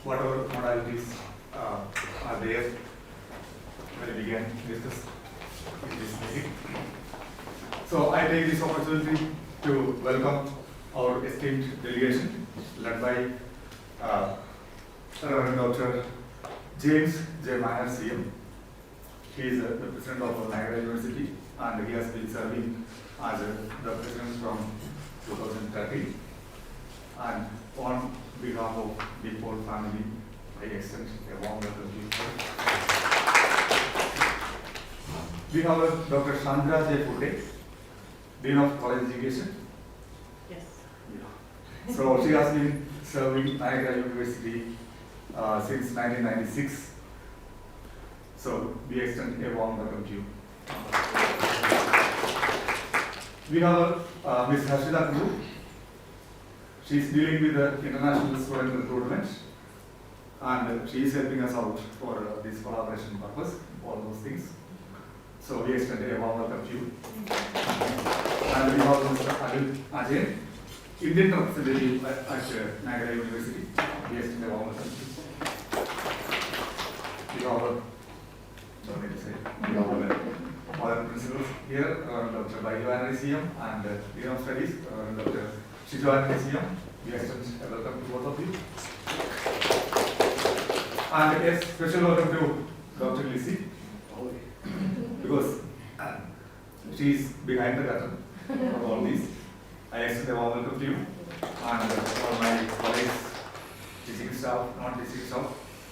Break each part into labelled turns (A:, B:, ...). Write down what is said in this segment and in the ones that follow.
A: whatever modalities are there when we began discuss in this meeting. So I take this opportunity to welcome our esteemed delegation led by Reverend Dr. James J. Maher, CM. He is the president of Niagara University and he has been serving as the president from 2013. And on behalf of the whole family, I extend a warm welcome to you. We have Dr. Chandra J. Foote, Dean of College Education.
B: Yes.
A: Yeah. So she has been serving Niagara University since 1996. So we extend a warm welcome to you. We have Ms. Harshitha. She is dealing with the international student recruitment and she is helping us out for this collaboration purpose, all those things. So we extend a warm welcome to you. And we have Mr. Ajay, Indian representative at Niagara University. We extend a warm welcome to you. We have other principals here, Dr. Baiju and Dean of Studies, Dr. Shijo. We extend a welcome to both of you. And a special welcome to Dr. Licy, because she is behind the curtain of all this. I extend a warm welcome to you. And all my colleagues, teaching staff, non-teaching staff,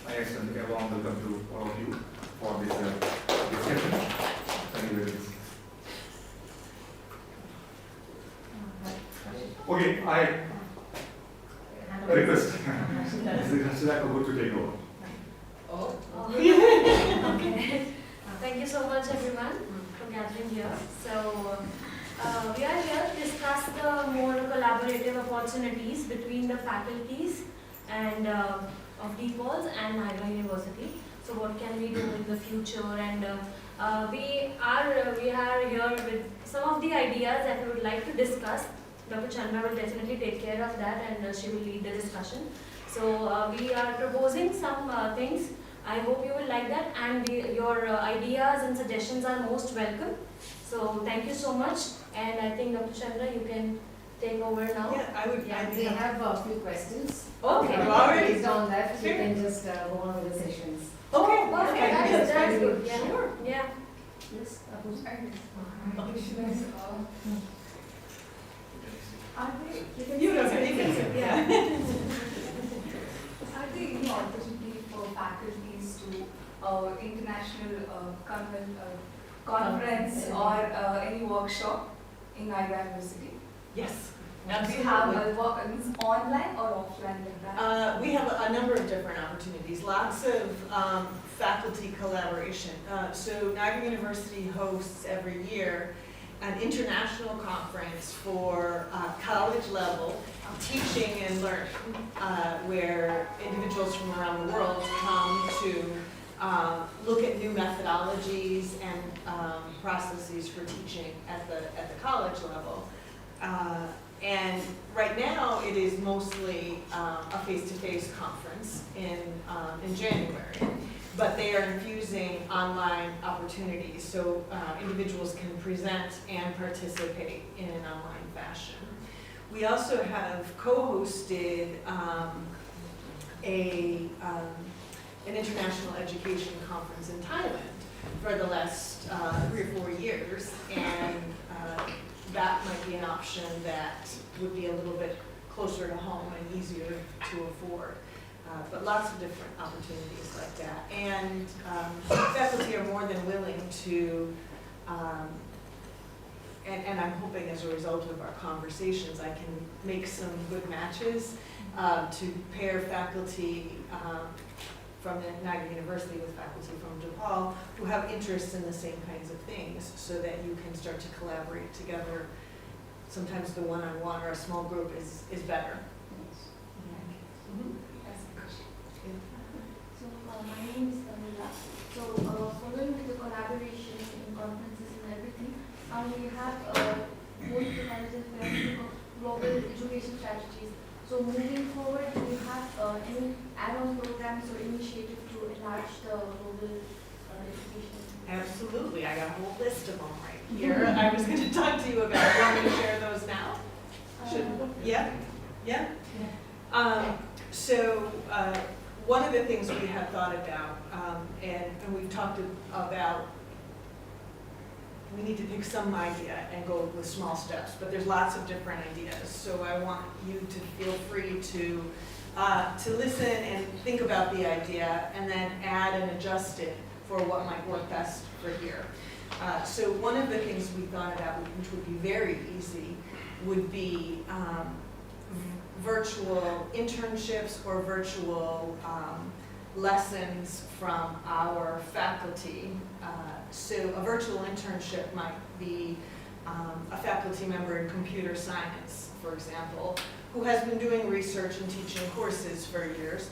A: I extend a warm welcome to all of you for this discussion. Thank you very much. Okay, I request Mr. Kapoor to take over.
C: Oh. Okay. Thank you so much, everyone, for gathering here. So, we are here to discuss the more collaborative opportunities between the faculties and of DPOLs and Niagara University. So, what can we do in the future? And we are here with some of the ideas that we would like to discuss. Dr. Chandra will definitely take care of that and she will lead the discussion. So we are proposing some things. I hope you will like that and your ideas and suggestions are most welcome. So thank you so much and I think Dr. Chandra you can take over now.
B: Yeah, I would.
D: Yeah, we have a few questions.
C: Okay.
D: Based on that, we can just go on with the sessions.
B: Okay.
C: Oh, perfect.
D: Okay.
C: That's good. Yeah.
B: Sure.
C: Yeah.
D: Yes,
E: Are there,
B: You know, you can say, yeah.
E: are there any opportunity for faculties to international conference or any workshop in Niagara University?
B: Yes.
E: Do you have means online or offline like that?
B: We have a number of different opportunities, lots of faculty collaboration. So Niagara University hosts every year an international conference for college level teaching and learning, where individuals from around the world come to look at new methodologies and processes for teaching at the college level. And right now it is mostly a face-to-face conference in January. But they are infusing online opportunities so individuals can present and participate in an online fashion. We also have co-hosted an international education conference in Thailand for the last 3 or 4 years, and that might be an option that would be a little bit closer to home and easier to afford. But lots of different opportunities like that. And faculty are more than willing to, and I'm hoping as a result of our conversations, I can make some good matches to pair faculty from Niagara University with faculty from DePaul who have interests in the same kinds of things so that you can start to collaborate together. Sometimes the one-on-one or a small group is better.
F: So my name is Camila. So following with the collaboration in conferences and everything, we have both the college and fair global education strategies. So moving forward, do you have any add-on programs or initiative to enlarge the global education?
B: Absolutely, I got a whole list of them right here. I was going to talk to you about, you want me to share those now? Yeah? Yeah? So one of the things we have thought about, and we've talked about, we need to pick some idea and go with small steps, but there's lots of different ideas. So I want you to feel free to listen and think about the idea and then add and adjust it for what might work best for here. So one of the things we thought about, which would be very easy, would be virtual internships or virtual lessons from our faculty. So a virtual internship might be a faculty member in computer science, for example, who has been doing research and teaching courses for years,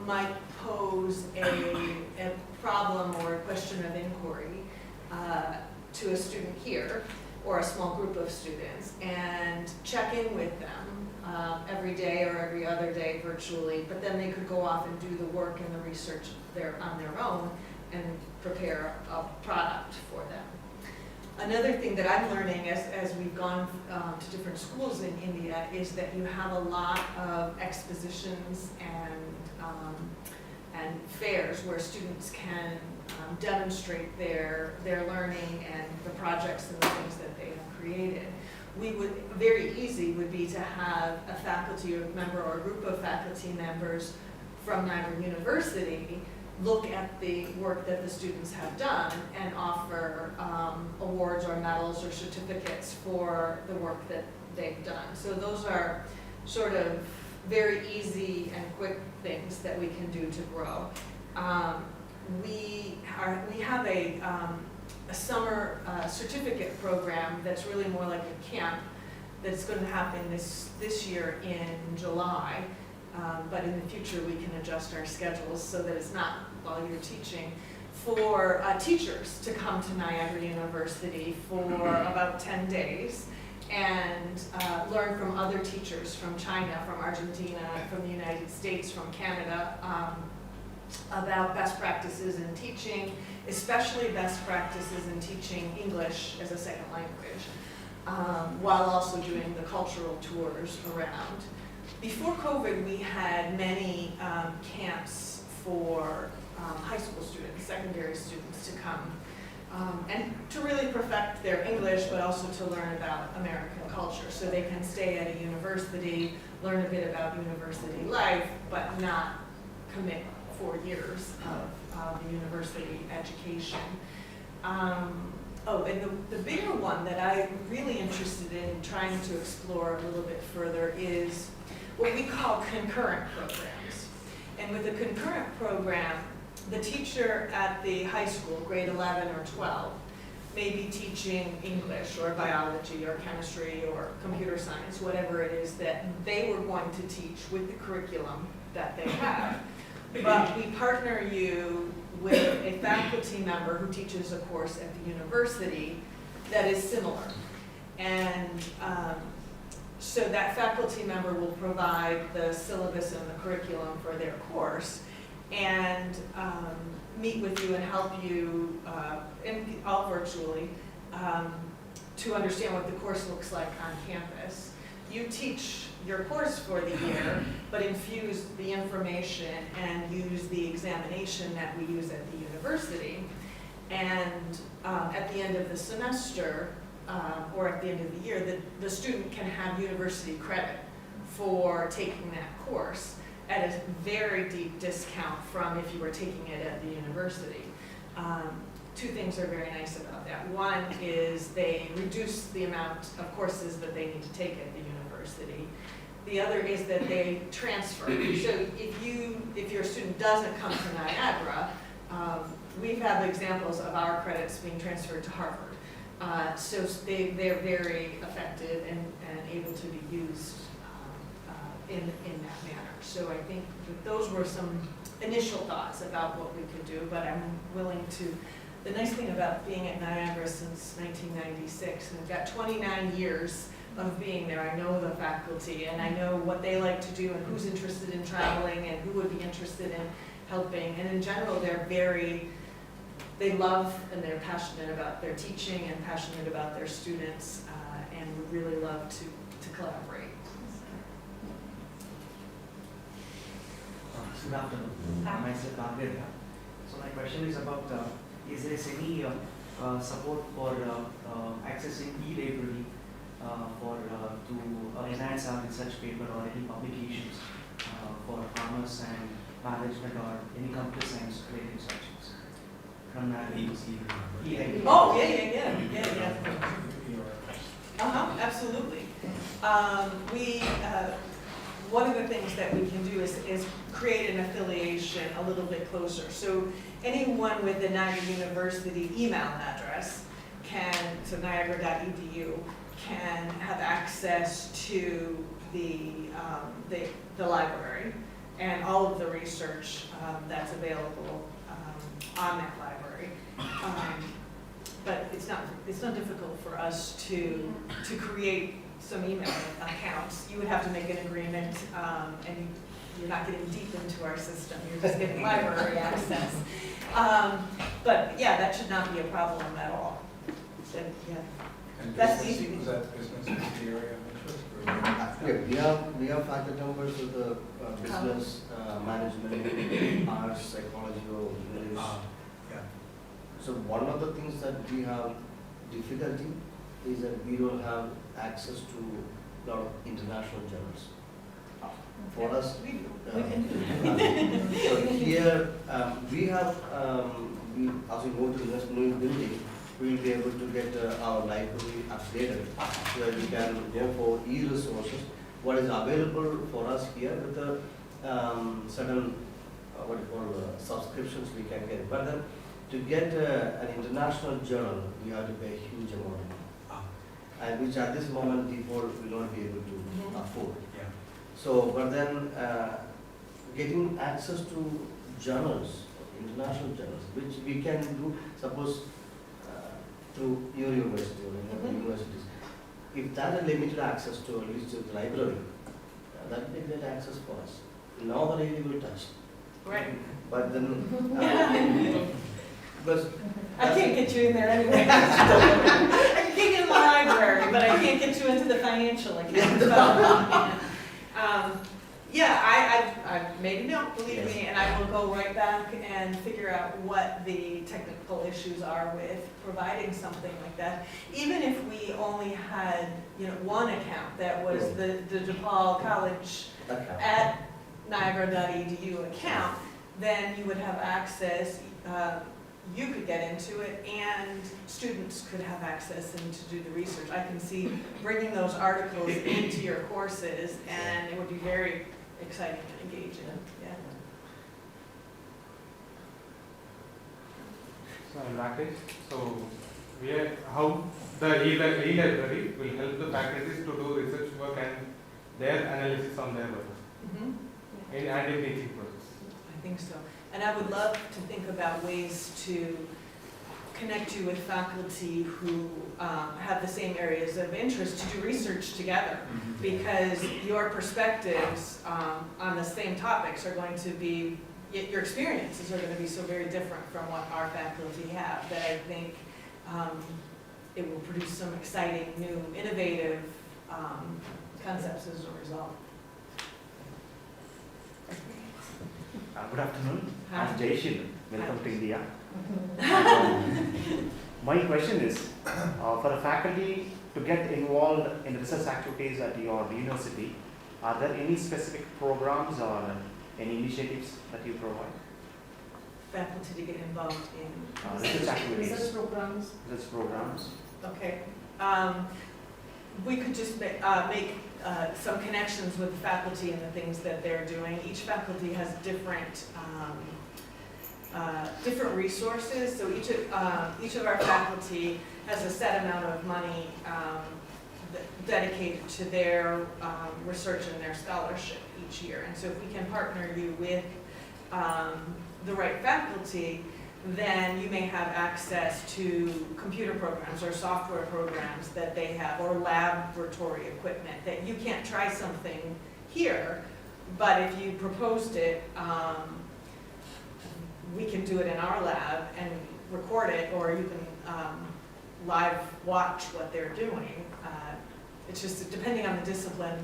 B: might pose a problem or a question of inquiry to a student here or a small group of students and check in with them every day or every other day virtually, but then they could go off and do the work and the research on their own and prepare a product for them. Another thing that I'm learning as we've gone to different schools in India is that you have a lot of expositions and fairs where students can demonstrate their learning and the projects and the things that they have created. Very easy would be to have a faculty member or a group of faculty members from Niagara University look at the work that the students have done and offer awards or medals or certificates for the work that they've done. So those are sort of very easy and quick things that we can do to grow. We have a summer certificate program that's really more like a camp that's going to happen this year in July. But in the future, we can adjust our schedules so that it's not while you're teaching, for teachers to come to Niagara University for about 10 days and learn from other teachers from China, from Argentina, from the United States, from Canada, about best practices in teaching, especially best practices in teaching English as a second language, while also doing the cultural tours around. Before COVID, we had many camps for high school students, secondary students to come and to really perfect their English, but also to learn about American culture. So they can stay at a university, learn a bit about university life, but not commit 4 years of university education. And the bigger one that I'm really interested in trying to explore a little bit further is what we call concurrent programs. And with a concurrent program, the teacher at the high school, grade 11 or 12, may be teaching English or biology or chemistry or computer science, whatever it is that they were going to teach with the curriculum that they have. But we partner you with a faculty member who teaches a course at the university that is similar. And so that faculty member will provide the syllabus and the curriculum for their course and meet with you and help you, all virtually, to understand what the course looks like on campus. You teach your course for the year, but infuse the information and use the examination that we use at the university. And at the end of the semester, or at the end of the year, the student can have university credit for taking that course at a very deep discount from if you were taking it at the university. Two things are very nice about that. One is they reduce the amount of courses that they need to take at the university. The other is that they transfer. So if your student doesn't come to Niagara, we've had examples of our credits being transferred to Harvard. So they're very effective and able to be used in that manner. So I think that those were some initial thoughts about what we could do, but I'm willing to. The nice thing about being at Niagara since 1996, and we've got 29 years of being there. I know the faculty and I know what they like to do and who's interested in traveling and who would be interested in helping. And in general, they love and they're passionate about their teaching and passionate about their students and would really love to collaborate.
G: Good afternoon. Myself, Maher. So my question is about, is there any support for accessing e-library to enhance our research paper or any publications for commerce and management or any computer science related subjects? From e-library.
B: Oh, yeah. Absolutely. One of the things that we can do is create an affiliation a little bit closer. So anyone with the Niagara University email address so niagara.edu, can have access to the library and all of the research that's available on that library. But it's not difficult for us to create some email accounts. You would have to make an agreement, and you're not getting deep into our system. You're just getting library access. But yeah, that should not be a problem at all. So, yeah.
H: And
B: That's
H: business,
B: easy.
H: was that business in the area of interest?
I: We have faculty members with the business, management, arts, psychology, or English.
H: Yeah.
I: So one of the things that we have difficulty is that we don't have access to a lot of international journals. For us,
B: We do.
I: so here we have, as we go to the next new building, we will be able to get our library updated so that we can go for e-resources. What is available for us here with the certain subscriptions we can get. But then to get an international journal, we have to pay a huge amount of money, and which at this moment people will not be able to afford.
H: Yeah.
I: So, but then getting access to journals, international journals, which we can do, suppose through your university or any other universities. If that is limited access to at least to the library, that will be great access for us. Now the lady will touch.
B: Right.
I: But then, because
B: I can't get you in there anyway. I can get you in the library, but I can't get you into the financial account. Maybe no, believe me, and I will go right back and figure out what the technical issues are with providing something like that. Even if we only had, one account that was the DePaul College at Niagara.edu account, then you would have access. You could get into it, and students could have access and to do the research. I can see bringing those articles into your courses, and it would be very exciting and engaging. Yeah.
J: So I'm Rakesh. So how the e-library will help the faculties to do research work and their analysis on their work and in teaching process.
B: I think so. And I would love to think about ways to connect you with faculty who have the same areas of interest to do research together, because your perspectives on the same topics are going to be, your experiences are going to be so very different from what our faculty have, that I think it will produce some exciting, new, innovative concepts as a result.
K: Good afternoon.
B: Hi.
K: I'm Joshy. Welcome
B: Hi.
K: to India. My question is, for a faculty to get involved in research activities at your university, are there any specific programs or any initiatives that you provide?
B: Faculty to get involved in
K: Research activities.
C: Research programs.
K: Research programs.
B: Okay. We could just make some connections with the faculty and the things that they're doing. Each faculty has different different resources. So each of our faculty has a set amount of money dedicated to their research and their scholarship each year. And so if we can partner you with the right faculty, then you may have access to computer programs or software programs that they have, or laboratory equipment, that you can't try something here, but if you proposed it, we can do it in our lab and record it, or you can live watch what they're doing. It's just depending on the discipline,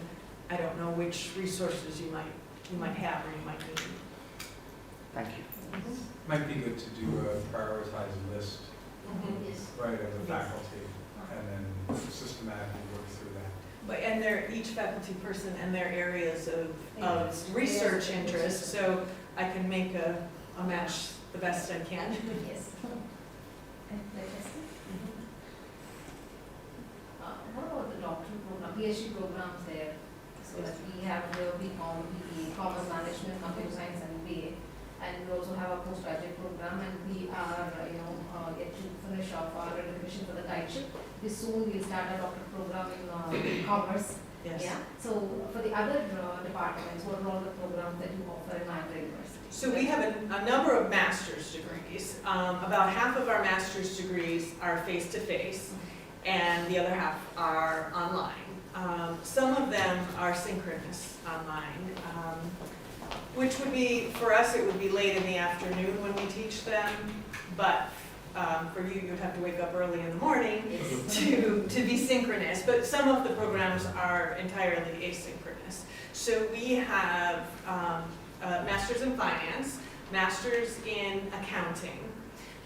B: I don't know which resources you might have or you might need.
K: Thank you.
H: Might be good to do a prioritized list,
F: Yes.
H: right, of the faculty, and then systematically work through that.
B: But, and they're each faculty person and their areas of research interest, so I can make a match the best I can.
D: Yes.
F: What about the doctoral program, PhD programs there? So that we have the BCom, BBA, Commerce Management, Computer Science and BA. And we also have a postgraduate program, and we are, yet to finish off our recognition for the guideship. This soon we'll start a doctorate program in commerce.
B: Yes.
F: Yeah. So for the other departments, what are all the programs that you offer in Niagara University?
B: So we have a number of master's degrees. About half of our master's degrees are face-to-face, and the other half are online. Some of them are synchronous online, which would be, for us, it would be late in the afternoon when we teach them, but for you, you'd have to wake up early in the morning to be synchronous. But some of the programs are entirely asynchronous. So we have Masters in Finance, Masters in Accounting.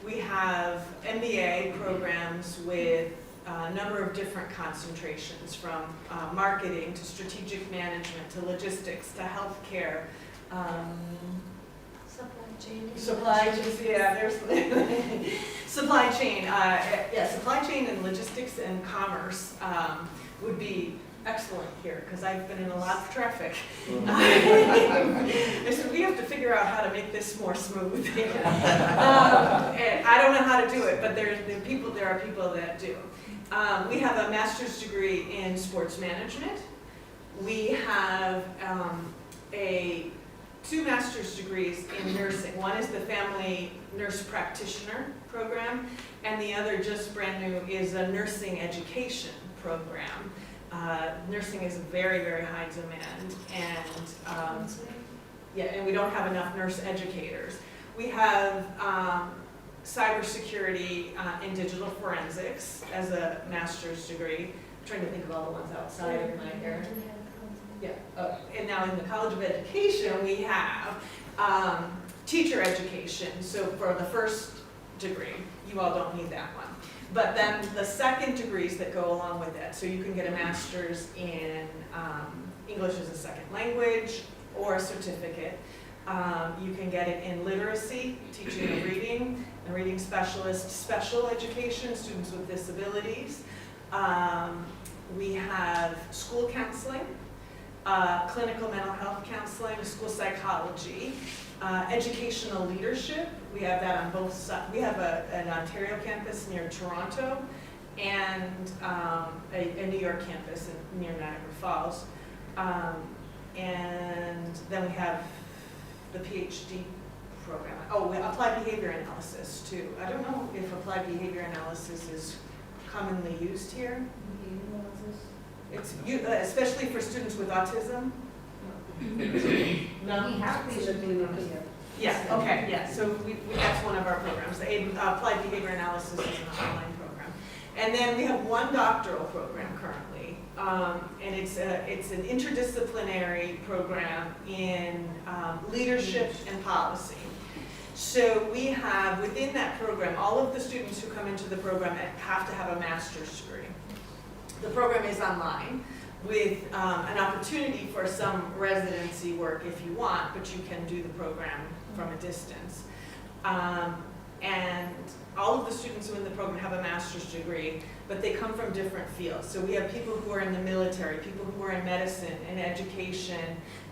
B: We have MBA programs with a number of different concentrations, from marketing to strategic management to logistics to healthcare. Supply chain, yeah, there's supply chain. Supply chain and logistics and commerce would be excellent here, because I've been in a lot of traffic. I said, we have to figure out how to make this more smooth. And I don't know how to do it, but there are people that do. We have a master's degree in sports management. We have two master's degrees in nursing. One is the family nurse practitioner program, and the other, just brand new, is a nursing education program. Nursing is very, very high demand, and and we don't have enough nurse educators. We have cybersecurity and digital forensics as a master's degree. I'm trying to think of all the ones outside of my hair. Yeah, and now in the College of Education, we have teacher education. So for the first degree, you all don't need that one. But then the second degrees that go along with it. So you can get a master's in English as a second language, or a certificate. You can get it in literacy, teaching of reading, and reading specialist, special education, students with disabilities. We have school counseling, clinical mental health counseling, school psychology, educational leadership. We have that on both sides. We have an Ontario campus near Toronto, and a New York campus near Niagara Falls. And then we have the PhD program. Oh, applied behavior analysis too. I don't know if applied behavior analysis is commonly used here. It's especially for students with autism. No.
F: We have patient here.
B: Yeah. Okay. Yeah. So that's one of our programs. The applied behavior analysis is an online program, and then we have one doctoral program currently, and it's an interdisciplinary program in leadership and policy. So we have, within that program, all of the students who come into the program have to have a master's degree. The program is online with an opportunity for some residency work if you want, but you can do the program from a distance. And all of the students who are in the program have a master's degree, but they come from different fields. So we have people who are in the military, people who are in medicine, in education,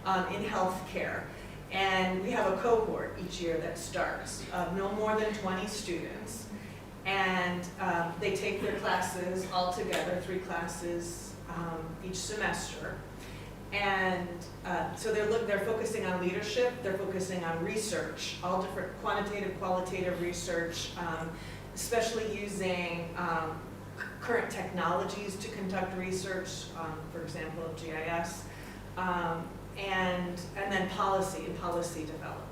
B: in healthcare. And we have a cohort each year that starts of no more than 20 students. And they take their classes all together, 3 classes each semester. And so they're focusing on leadership, they're focusing on research, all different quantitative, qualitative research, especially using current technologies to conduct research, for example, GIS, and then policy and policy development.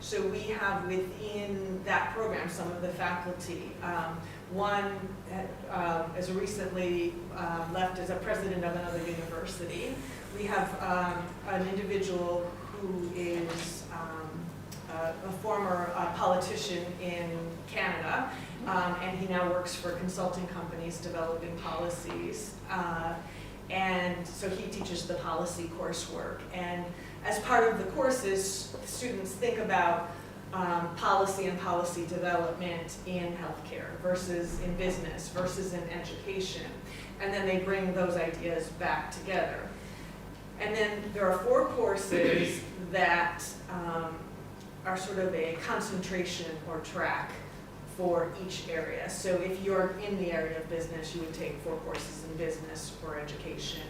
B: So we have within that program some of the faculty. One as recently left as a president of another university. We have an individual who is a former politician in Canada, and he now works for consulting companies developing policies. And so he teaches the policy coursework. And as part of the courses, students think about policy and policy development in healthcare versus in business versus in education. And then they bring those ideas back together. And then there are 4 courses that are sort of a concentration or track for each area. So if you're in the area of business, you would take 4 courses in business or education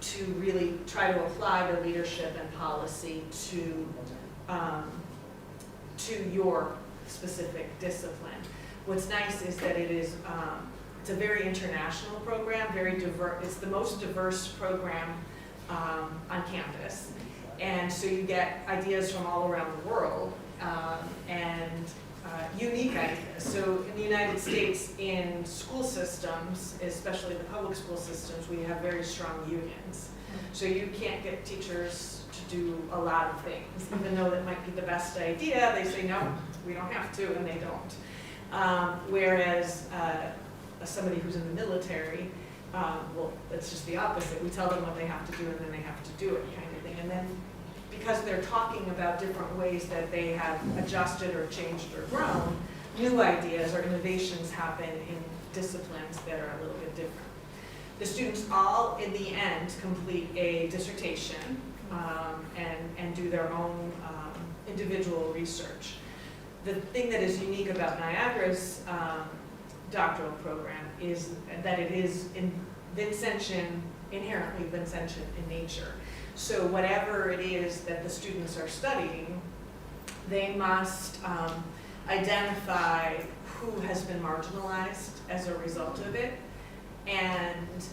B: to really try to apply the leadership and policy to your specific discipline. What's nice is that it's a very international program, very diverse. It's the most diverse program on campus. And so you get ideas from all around the world and unique ideas. So in the United States, in school systems, especially the public school systems, we have very strong unions. So you can't get teachers to do a lot of things. Even though that might be the best idea, they say, no, we don't have to, and they don't. Whereas somebody who's in the military, well, it's just the opposite. We tell them what they have to do, and then they have to do it, kind of thing. And then because they're talking about different ways that they have adjusted or changed or grown, new ideas or innovations happen in disciplines that are a little bit different. The students all, in the end, complete a dissertation and do their own individual research. The thing that is unique about Niagara's doctoral program is that it is inherently Vincentian in nature. So whatever it is that the students are studying, they must identify who has been marginalized as a result of it, and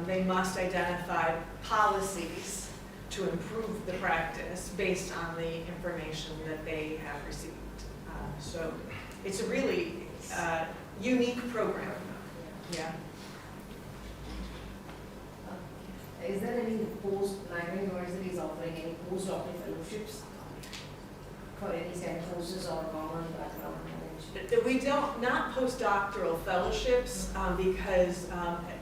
B: they must identify policies to improve the practice based on the information that they have received. So it's a really unique program. Yeah.
F: Is there any Niagara University is offering any postdoctoral fellowships for any STEM courses or common background knowledge?
B: We don't, not postdoctoral fellowships, because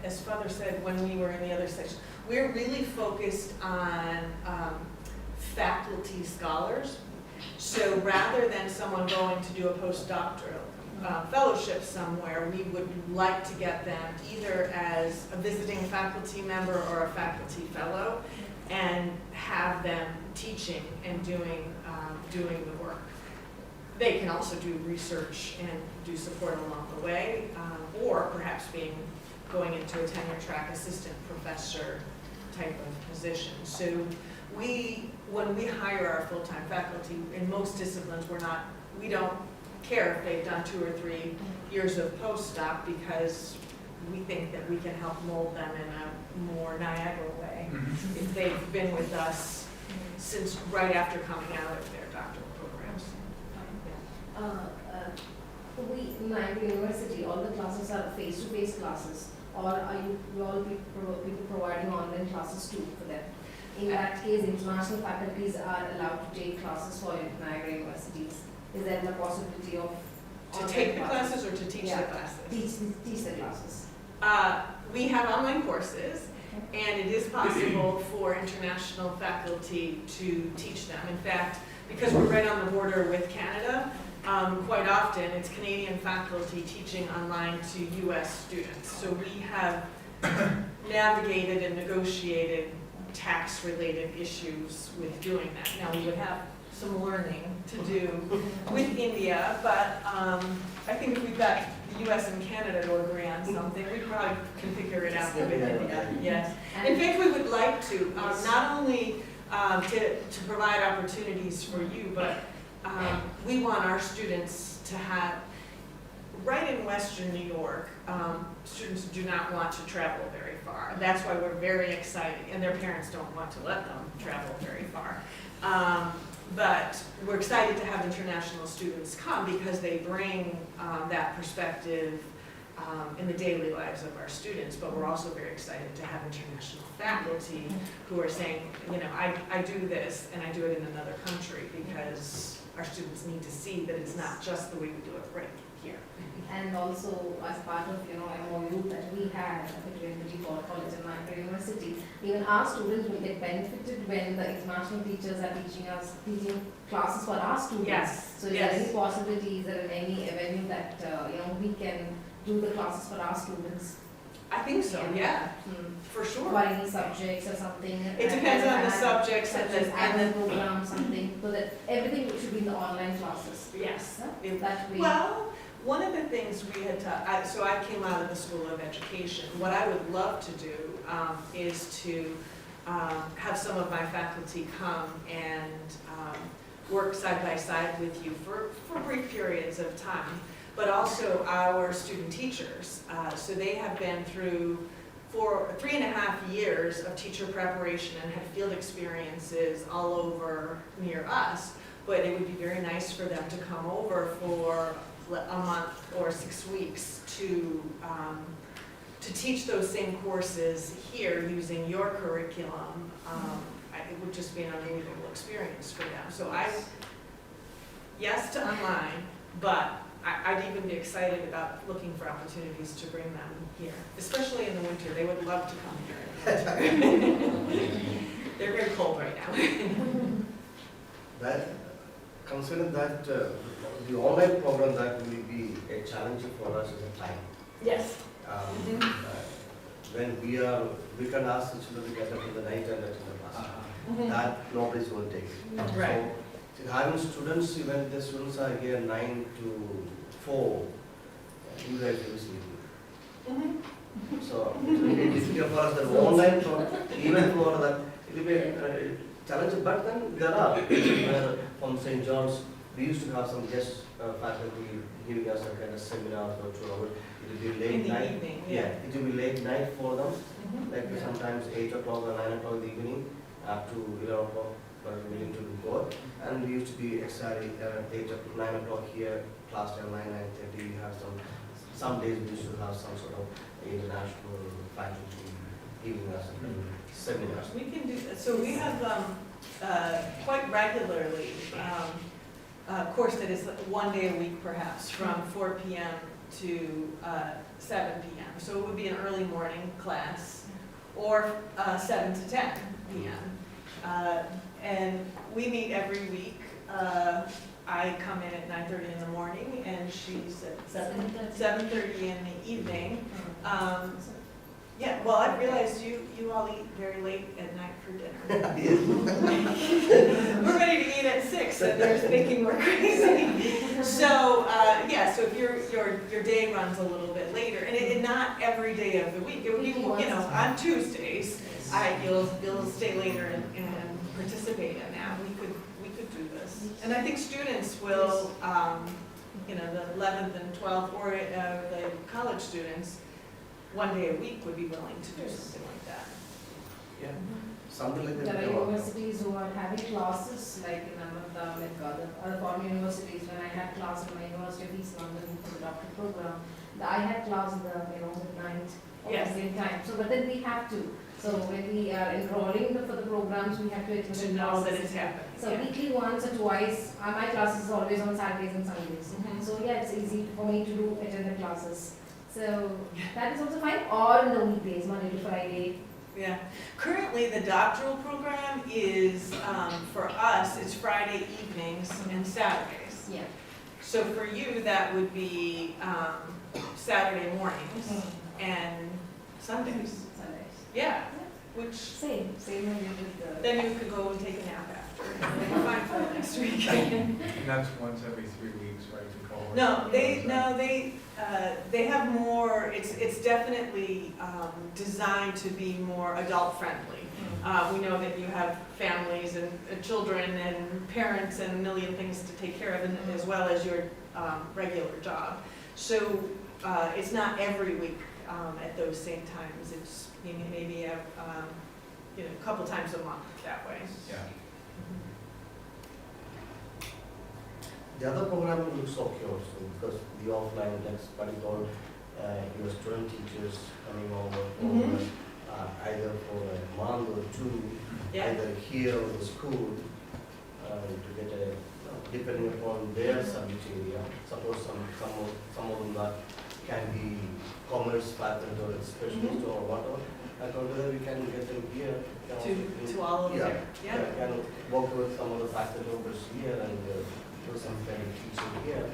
B: as Father said when we were in the other section, we're really focused on faculty scholars. So rather than someone going to do a postdoctoral fellowship somewhere, we would like to get them either as a visiting faculty member or a faculty fellow and have them teaching and doing the work. They can also do research and do support along the way, or perhaps going into a tenure track assistant professor type of position. So when we hire our full-time faculty, in most disciplines, we don't care if they've done 2 or 3 years of postdoc, because we think that we can help mold them in a more Niagara way if they've been with us since right after coming out of their doctoral programs.
F: Niagara University, all the classes are face-to-face classes, or are you all people providing online classes too for them? In that case, international faculties are allowed to take classes for Niagara universities. Is there the possibility of
B: To take the classes or to teach the classes?
F: Teach the classes.
B: We have online courses, and it is possible for international faculty to teach them. In fact, because we're right on the border with Canada, quite often it's Canadian faculty teaching online to US students. So we have navigated and negotiated tax-related issues with doing that. Now, we would have some learning to do with India, but I think if we've got the US and Canada to agree on something, we probably can figure it out with India, yes. In
F: And
B: fact, we would like to, not only to provide opportunities for you, but we want our students to have, right in Western New York, students do not want to travel very far. That's why we're very excited, and their parents don't want to let them travel very far. But we're excited to have international students come because they bring that perspective in the daily lives of our students, but we're also very excited to have international faculty who are saying, you know, I do this and I do it in another country because our students need to see that it's not just the way we do it right here.
F: And also, as part of, MOU that we had between the Default College and Niagara University, even our students will get benefited when the international teachers are teaching classes for our students.
B: Yes,
F: So is there any possibility, is there any avenue that, we can do the classes for our students?
B: I think so, yeah, for
F: For
B: sure.
F: any subjects or something?
B: It depends on the subjects and
F: the program, something, so that everything should be in the online classes.
B: Yes.
F: Huh? That way.
B: Well, one of the things we had so I came out of the School of Education. What I would love to do is to have some of my faculty come and work side by side with you for brief periods of time, but also our student teachers. So they have been through 3.5 years of teacher preparation and have field experiences all over near us, but it would be very nice for them to come over for a month or 6 weeks to teach those same courses here using your curriculum. It would just be an unbelievable experience for them. So yes to online, but I'd even be excited about looking for opportunities to bring them here, especially in the winter. They would love to come here. They're very cold right now.
I: That, consider that the online program that will be a challenge for us is the time.
B: Yes.
I: When we can ask the children to get up in the night and attend the class. That nobody's going to take.
B: Right.
I: So having students, even the students are here 9 to 4, you guys will sleep. So it will be difficult for us, the online program, even for that, it will be a challenge, but then there are, where from St. John's, we used to have some guest faculty giving us a kind of seminar for 2 hours. It will be late
B: In the
I: night.
B: evening,
I: Yeah, it will be late night for them, like
B: Yeah.
I: sometimes 8 o'clock or 9 o'clock in the evening, up to 11 o'clock, but willing to go. And we used to be exactly 9 o'clock here, class till 9:30. We have some days we used to have some sort of international faculty giving us seminars.
B: We can do that. So we have quite regularly a course that is 1 day a week perhaps from 4 p.m. to 7 p.m. So it would be an early morning class or 7 to 10 p.m. And we meet every week. I come in at 9:30 in the morning and she's at 7:30 in the evening. Yeah, well, I realized you all eat very late at night for dinner. We're ready to eat at 6 and they're thinking we're crazy. So, yeah, so if your day runs a little bit later, and not every day of the week, it would be, on Tuesdays, you'll stay later and participate in that. We could do this. And I think students will, the 11th and 12th, or the college students, 1 day a week would be willing to do something like that.
I: Yeah, something like that.
F: There are universities who are having classes, like in other foreign universities. When I had class in my University of East London for the doctorate program, I had class in the midnight or the same time. So, but then we have to. So when we are enrolling for the programs, we have to attend
B: To know that it's happening.
F: So weekly once or twice. My class is always on Saturdays and Sundays. So yeah, it's easy for me to attend the classes. So that is also fine, or in the weekdays, Monday to Friday.
B: Yeah. Currently, the doctoral program is, for us, it's Friday evenings and Saturdays.
F: Yeah.
B: So for you, that would be Saturday mornings and Sundays.
F: Sundays.
B: Yeah, which
F: Same when you did the.
B: then you could go and take a nap after. You're fine for the next week.
H: And that's once every 3 weeks, right? To call it?
B: They have more, it's definitely designed to be more adult friendly. We know that you have families and children and parents and a million things to take care of, and as well as your regular job. So it's not every week at those same times. It's maybe a couple times a month that way.
H: Yeah.
I: The other program looks okay also because the offline, that's what you call your student teachers coming over for either for a month or two, either here or the school to get a, depending upon their subject area. Suppose some of them that can be commerce faculty or specialist or whatever. And whether we can get them here.
B: To all of them.
I: Can work with some of the faculty members here and do some kind of teaching here.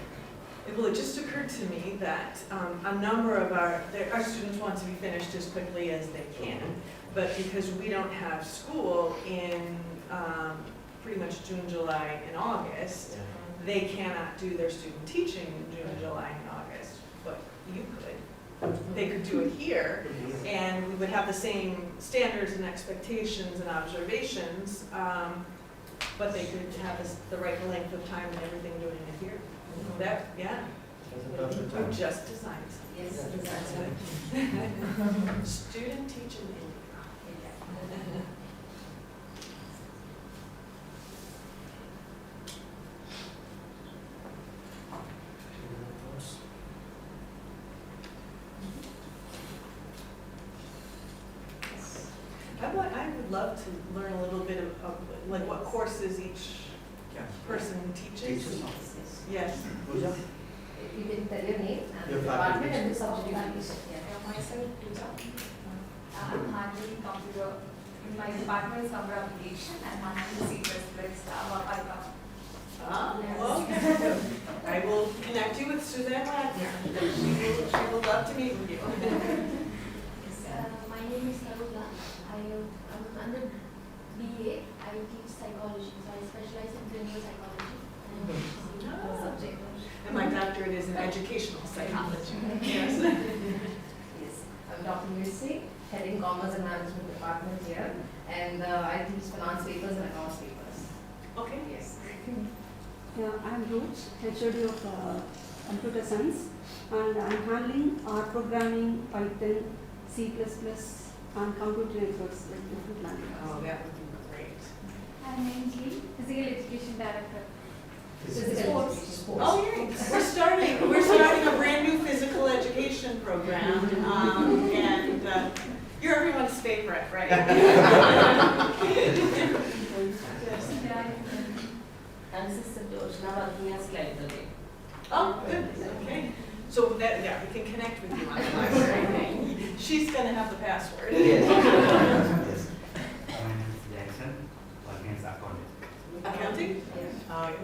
B: Well, it just occurred to me that a number of our students want to be finished as quickly as they can, but because we don't have school in pretty much June, July, and August, they cannot do their student teaching in June, July, and August, but you could. They could do it here, and we would have the same standards and expectations and observations, but they could have the right length of time and everything doing it here. That, we just designed something.
D: Yes,
B: exactly. Student teaching in I would love to learn a little bit of like what courses each person teaches. Yes.
F: You can tell your name and the department and the subject you teach.
E: Myself, Pooja. I'm handling computer. My department is computer application and handling C++, Java, Python.
B: Okay. I will connect you with Suzanne Wagner. She will love to meet with you.
C: My name is Karuna. I'm under BA. I teach psychology, so I specialize in clinical psychology. Subject.
B: And my doctorate is in educational psychology. Yes.
F: Yes, I'm Dr. Licy, heading Commerce and Management Department here, and I teach finance papers and accounts papers.
B: Okay.
F: Yes.
L: Yeah, I'm Ruth, HOD of Computer Science, and I'm handling R programming, Python, C++, and computer networks like different languages.
B: Oh, that would be great.
C: I'm Ainsley, Physical Education Director.
F: Sports.
B: Oh, yeah. We're starting a brand new physical education program, and you're everyone's favorite, right?
F: I'm Sister Joshy, working as library.
B: Oh, good. Okay. So that we can connect with you on the library thing. She's gonna have the password.
I: Yes.
M: My name is Jackson, working as accountant.
B: Accounting?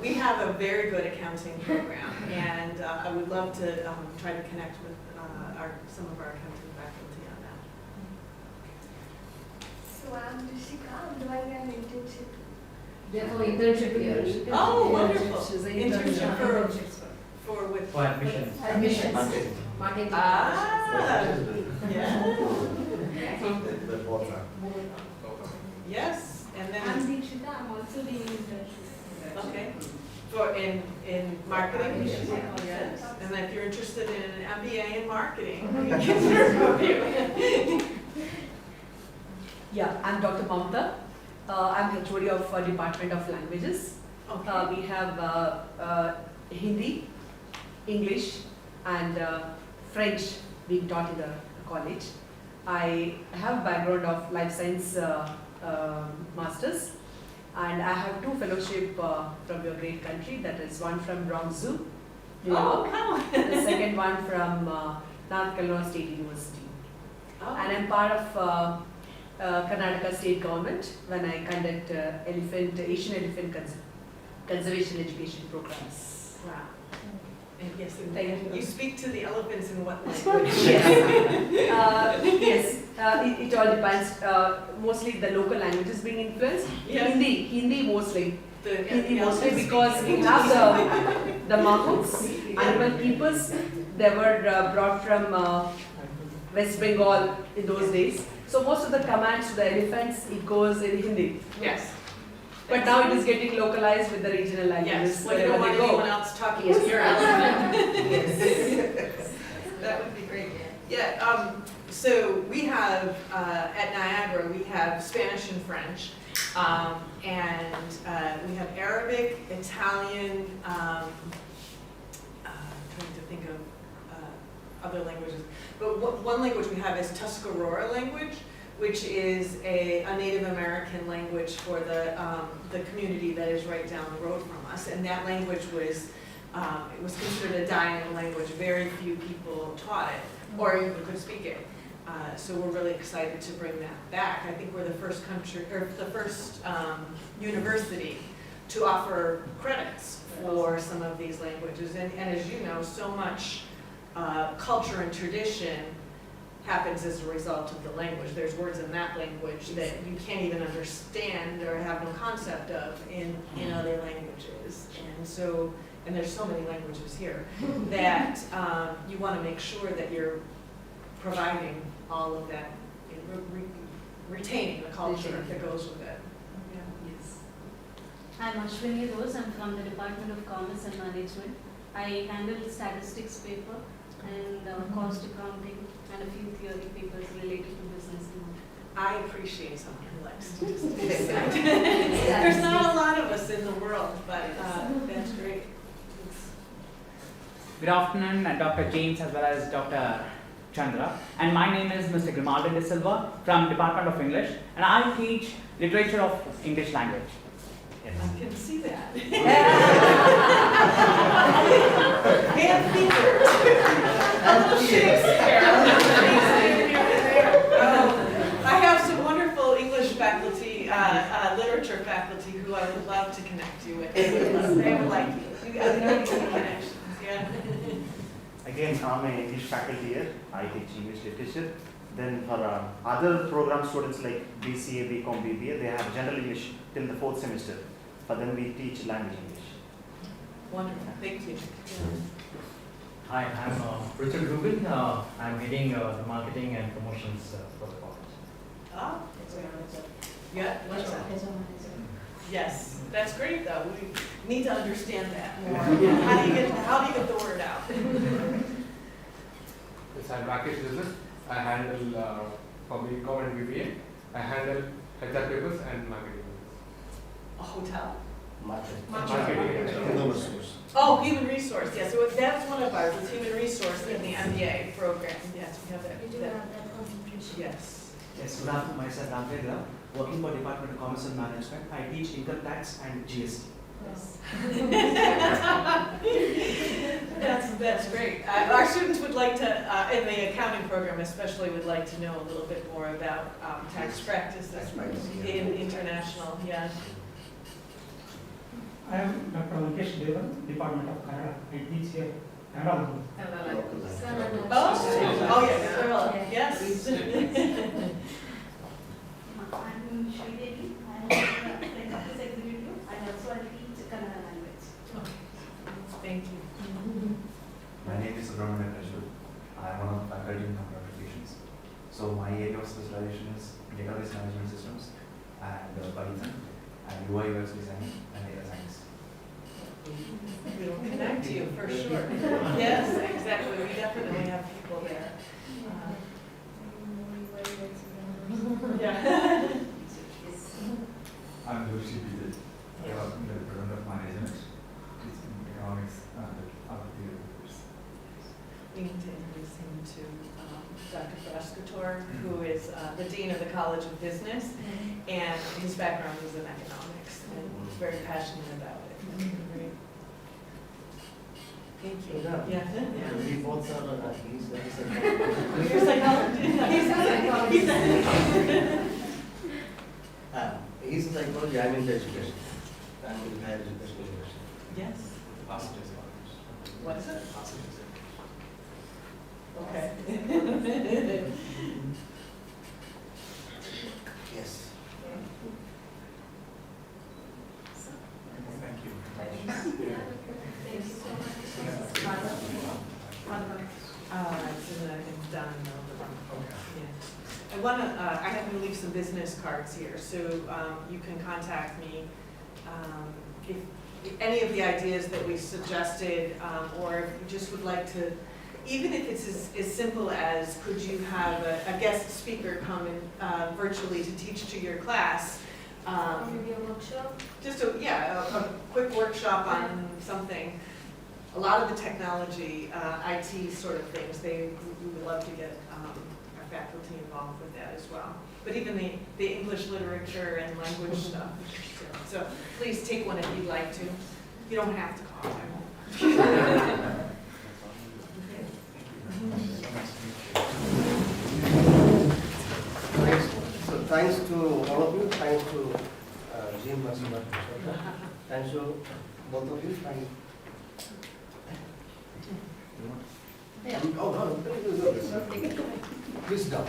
B: We have a very good accounting program, and I would love to try to connect with some of our accounting faculty on that.
C: So I'm Rishika. I'm doing an internship.
F: Therefore, internship here.
B: Oh, wonderful.
F: She's an
B: Internship for with.
M: For admission.
F: Admissions. Marketing.
B: Yeah.
I: The
B: Yes, and
C: I'm
B: then,
C: Deekshita. I'm also doing internship.
B: okay, for in marketing? Yes, and if you're interested in an MBA in marketing, we can serve you.
N: Yeah, I'm Dr. Mamta. I'm HOD of Department of Languages.
B: Okay.
N: We have Hindi, English, and French being taught in the college. I have background of life science masters, and I have 2 fellowship from your great country. That is one from Bronx Zoo, New York. The second one from North Carolina State University. And I'm part of Karnataka state government when I conduct Asian elephant conservation education programs.
B: Wow. And yes, and
N: Thank you.
B: you speak to the elephants in what language?
N: Yes, it all depends. Mostly the local languages being influenced.
B: Yes.
N: Hindi mostly. Hindi
B: the
N: mostly
B: elephants
N: because
B: speak
N: we have the Mahouts, animal keepers. They were brought from West Bengal in those days. So most of the commands to the elephants, it goes in Hindi.
B: Yes.
N: But now it is getting localized with the regional languages
B: Yes, when you don't
N: wherever
B: want
N: they
B: anyone
N: go.
B: else talking to your elephant.
N: Yes.
B: That would be great. Yeah, so we have, at Niagara, we have Spanish and French, and we have Arabic, Italian, trying to think of other languages. But one language we have is Tuscarora language, which is a Native American language for the community that is right down the road from us. And that language was, it was considered a dying language. Very few people taught it or even could speak it. So we're really excited to bring that back. I think we're the first country, or the first university to offer credits for some of these languages. And as you know, so much culture and tradition happens as a result of the language. There's words in that language that you can't even understand or have no concept of in other languages. And so, and there's so many languages here that you want to make sure that you're providing all of that, retaining the culture that goes with it.
C: Yes. I'm Ashwini Rose. I'm from the Department of Commerce and Management. I handle statistics paper and cost accounting and a few theory papers related to business law.
B: I appreciate someone who likes statistics. There's not a lot of us in the world, but that's great.
O: Good afternoon, Dr. James as well as Dr. Chandra. And my name is Mr. Grimaldo de Silva from Department of English, and I teach literature of English language. Yes.
B: I can see that. And figures. I have some wonderful English faculty, literature faculty who I would love to connect you with. They would like you. You guys know some connections, yeah?
K: Again, I'm an English faculty here. I teach English literature. Then for other program students like BCA, BCom, BBA, they have general English till the 4th semester. For them, we teach language English.
B: Wonderful, thank you.
P: Hi, I'm Richard Rubin. I'm heading the marketing and promotions for the college.
B: Ah, yeah, yes, that's great though. We need to understand that more. How do you get the word out?
J: Yes, I'm Rakesh Business. I handle for BCom and BBA. I handle HR papers and marketing.
B: A hotel?
J: Marketing.
I: Human resource.
B: Oh, human resource, yes. So that's one of ours, it's human resource in the MBA program. Yes, we have that.
C: We do have that concentration.
B: Yes.
G: Yes, good afternoon. Myself, Ramvendra, working for Department of Commerce and Management. I teach income tax and GST.
C: Yes.
B: That's great. Our students would like to, in the accounting program especially, would like to know a little bit more about tax practices in international, yeah.
Q: I am Dr. Lankesh Devan, Department of Kannada. I teach here Kannada.
B: Oh, yes, yes.
L: I'm Sridevi. I'm an office executive and also I teach Kannada language.
B: Okay. Thank you.
R: My name is Subramanian Raju. I am one of the faculty in computer applications. So my area of specialization is database management systems and Python and UI UX design and data science.
B: We will connect you for sure. Yes, exactly. We definitely have people there. Yeah.
R: I'm Joshy. I work in the Department of Management, teaching economics and other theories.
B: We need to introduce him to Dr. Frascator, who is the Dean of the College of Business, and his background is in economics, and he's very passionate about it. Thank you.
I: Yeah.
B: Yeah.
I: We both are he's very
B: You're a psychologist? He's a
I: he's in psychology, I'm in education. I'm in higher education.
B: Yes.
R: Past as well.
B: What is it? Okay.
I: Yes.
H: Thank you.
C: Thank you so much.
B: So I think done.
H: Okay.
B: Yeah. I have to leave some business cards here, so you can contact me if any of the ideas that we suggested, or if you just would like to, even if it's as simple as, could you have a guest speaker come in virtually to teach to your class?
C: Maybe a workshop?
B: Just a quick workshop on something. A lot of the technology, IT sort of things, we would love to get our faculty involved with that as well. But even the English literature and language stuff. So please take one if you'd like to. You don't have to call, I won't.
I: So thanks to all of you, thanks to Jim and Sebastian. Thanks to both of you. Please down.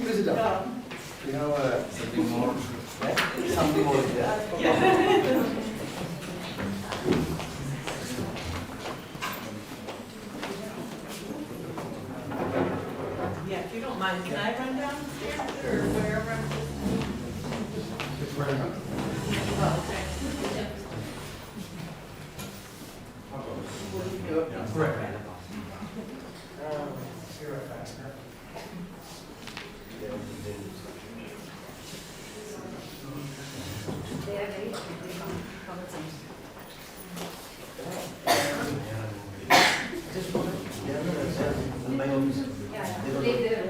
I: Please down. We have something more. Something more there.
B: Yeah, if you don't mind, can I run downstairs or wherever?
H: It's very much.
B: Oh, okay.
H: Correct. See you right back.
F: They are very common sense.
I: Just one. Yeah, my office.
F: Yeah, yeah. Take their